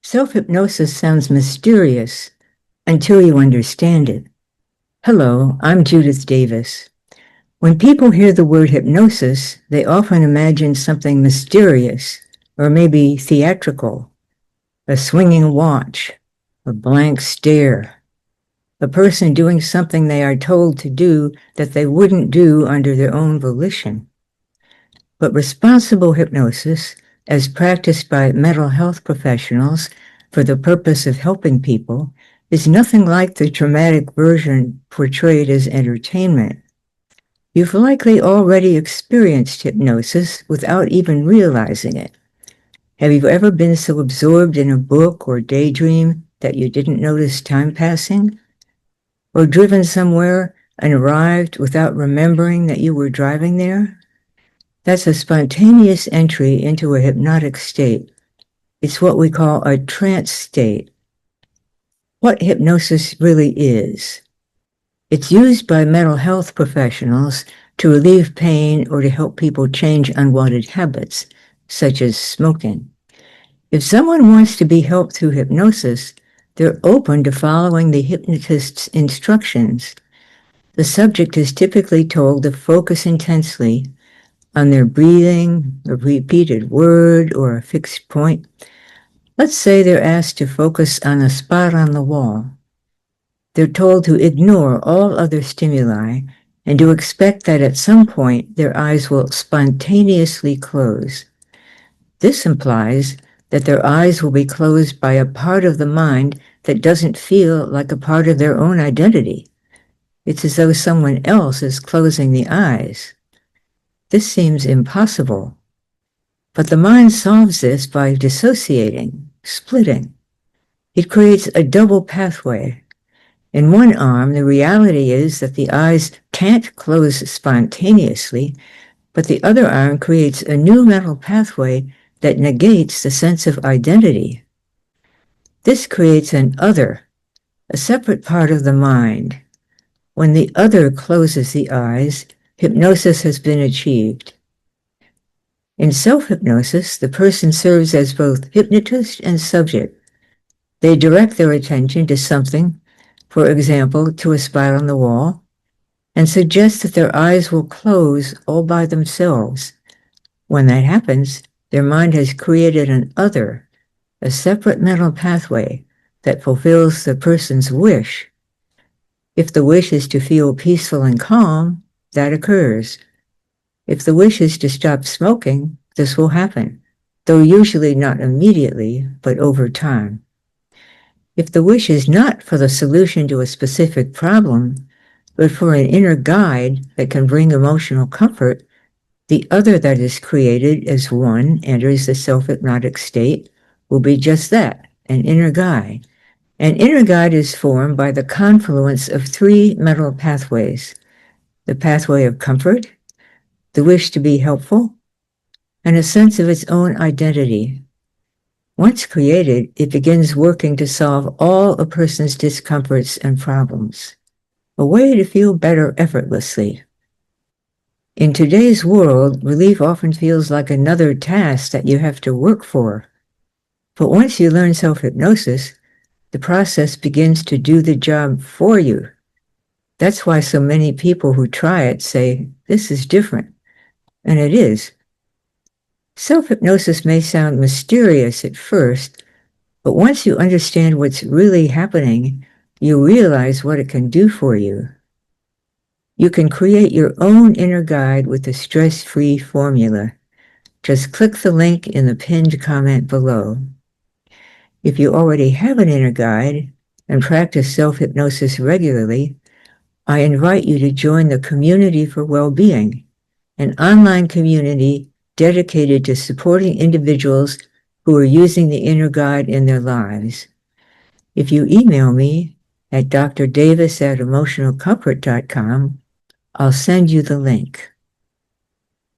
Self-hypnosis sounds mysterious until you understand it. Hello, I'm Judith Davis. When people hear the word hypnosis, they often imagine something mysterious or maybe theatrical, a swinging watch, a blank stare, a person doing something they are told to do that they wouldn't do under their own volition. But responsible hypnosis, as practiced by mental health professionals for the purpose of helping people, is nothing like the dramatic version portrayed as entertainment. You've likely already experienced hypnosis without even realizing it. Have you ever been so absorbed in a book or daydream that you didn't notice time passing? Or driven somewhere and arrived without remembering that you were driving there? That's a spontaneous entry into a hypnotic state. It's what we call a trance state. What hypnosis really is. It's used by mental health professionals to relieve pain or to help people change unwanted habits, such as smoking. If someone wants to be helped through hypnosis, they're open to following the hypnotist's instructions. The subject is typically told to focus intensely on their breathing, a repeated word, or a fixed point. Let's say they're asked to focus on a spot on the wall. They're told to ignore all other stimuli and to expect that at some point their eyes will spontaneously close. This implies that their eyes will be closed by a part of the mind that doesn't feel like a part of their own identity. It's as though someone else is closing the eyes. This seems impossible. But the mind solves this by dissociating, splitting. It creates a double pathway. In one arm, the reality is that the eyes can't close spontaneously, but the other arm creates a new mental pathway that negates the sense of identity. This creates an other, a separate part of the mind. When the other closes the eyes, hypnosis has been achieved. In self-hypnosis, the person serves as both hypnotist and subject. They direct their attention to something, for example, to a spot on the wall, and suggest that their eyes will close all by themselves. When that happens, their mind has created an other, a separate mental pathway that fulfills the person's wish. If the wish is to feel peaceful and calm, that occurs. If the wish is to stop smoking, this will happen, though usually not immediately, but over time. If the wish is not for the solution to a specific problem, but for an inner guide that can bring emotional comfort, the other that is created as one enters the self-hypnotic state will be just that, an inner guide. An inner guide is formed by the confluence of three mental pathways: the pathway of comfort, the wish to be helpful, and a sense of its own identity. Once created, it begins working to solve all a person's discomforts and problems, a way to feel better effortlessly. In today's world, relief often feels like another task that you have to work for. But once you learn self-hypnosis, the process begins to do the job for you. That's why so many people who try it say, "This is different." And it is. Self-hypnosis may sound mysterious at first, but once you understand what's really happening, you realize what it can do for you. You can create your own inner guide with the stress-free formula. Just click the link in the pinned comment below. If you already have an inner guide and practice self-hypnosis regularly, I invite you to join the Community for Well-Being, an online community dedicated to supporting individuals who are using the inner guide in their lives. If you email me at drdavis@emotionalcomfort.com, I'll send you the link.